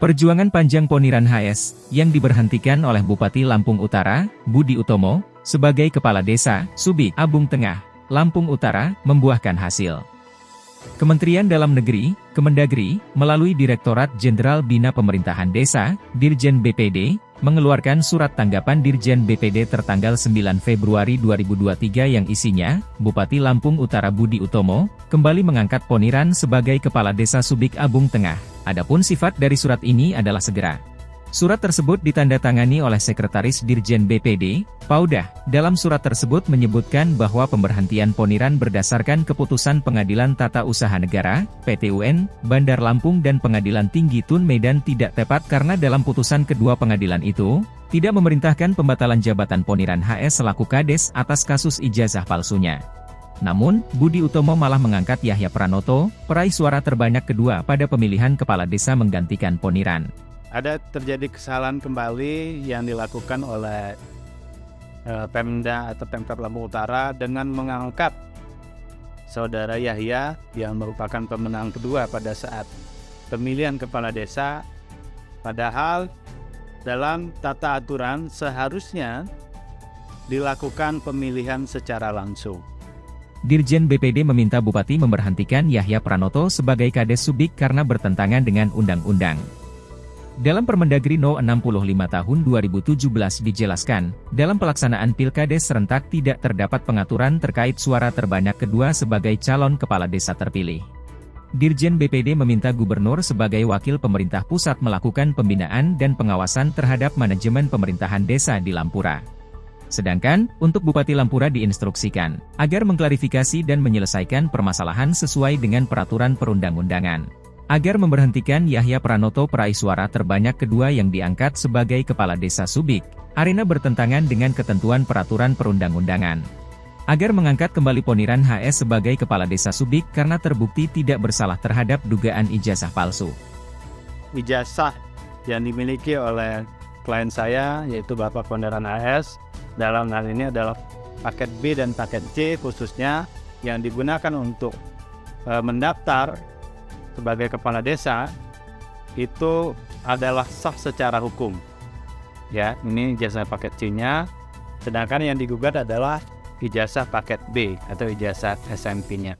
Perjuangan panjang Poniran HS, yang diberhentikan oleh Bupati Lampung Utara, Budi Utomo, sebagai Kepala Desa, Subik, Abung Tengah, Lampung Utara, membuahkan hasil. Kementerian Dalam Negeri, Kemendagri, melalui Direktorat Jenderal Bina Pemerintahan Desa, Dirjen BPD, mengeluarkan surat tanggapan Dirjen BPD tertanggal 9 Februari 2023 yang isinya, Bupati Lampung Utara Budi Utomo, kembali mengangkat Poniran sebagai Kepala Desa Subik Abung Tengah. Adapun sifat dari surat ini adalah segera. Surat tersebut ditandatangani oleh Sekretaris Dirjen BPD, Paudah. Dalam surat tersebut menyebutkan bahwa pemberhentian Poniran berdasarkan keputusan Pengadilan Tata Usaha Negara, PTUN, Bandar Lampung dan Pengadilan Tinggi Tun Medan tidak tepat karena dalam putusan kedua pengadilan itu, tidak memerintahkan pembatalan jabatan Poniran HS selaku Kades atas kasus ijazah palsunya. Namun, Budi Utomo malah mengangkat Yahya Pranoto, peraih suara terbanyak kedua pada pemilihan kepala desa menggantikan Poniran. Ada terjadi kesalahan kembali yang dilakukan oleh Pemda atau Pemkab Lampung Utara dengan mengangkat Saudara Yahya yang merupakan pemenang kedua pada saat pemilihan kepala desa, padahal dalam tata aturan seharusnya dilakukan pemilihan secara langsung. Dirjen BPD meminta Bupati memberhentikan Yahya Pranoto sebagai Kades Subik karena bertentangan dengan undang-undang. Dalam Permendagri No. 65 Tahun 2017 dijelaskan, dalam pelaksanaan Pilkades serentak tidak terdapat pengaturan terkait suara terbanyak kedua sebagai calon kepala desa terpilih. Dirjen BPD meminta Gubernur sebagai wakil pemerintah pusat melakukan pembinaan dan pengawasan terhadap manajemen pemerintahan desa di Lampura. Sedangkan, untuk Bupati Lampura diinstruksikan, agar mengklarifikasi dan menyelesaikan permasalahan sesuai dengan peraturan perundang-undangan. Agar memberhentikan Yahya Pranoto peraih suara terbanyak kedua yang diangkat sebagai Kepala Desa Subik, arena bertentangan dengan ketentuan peraturan perundang-undangan. Agar mengangkat kembali Poniran HS sebagai Kepala Desa Subik karena terbukti tidak bersalah terhadap dugaan ijazah palsu. Ijazah yang dimiliki oleh klien saya, yaitu Bapak Poniran HS, dalam hal ini adalah paket B dan paket C khususnya, yang digunakan untuk mendaftar sebagai kepala desa, itu adalah sah secara hukum. Ya, ini ijazah paket C-nya, sedangkan yang digugat adalah ijazah paket B atau ijazah SMP-nya.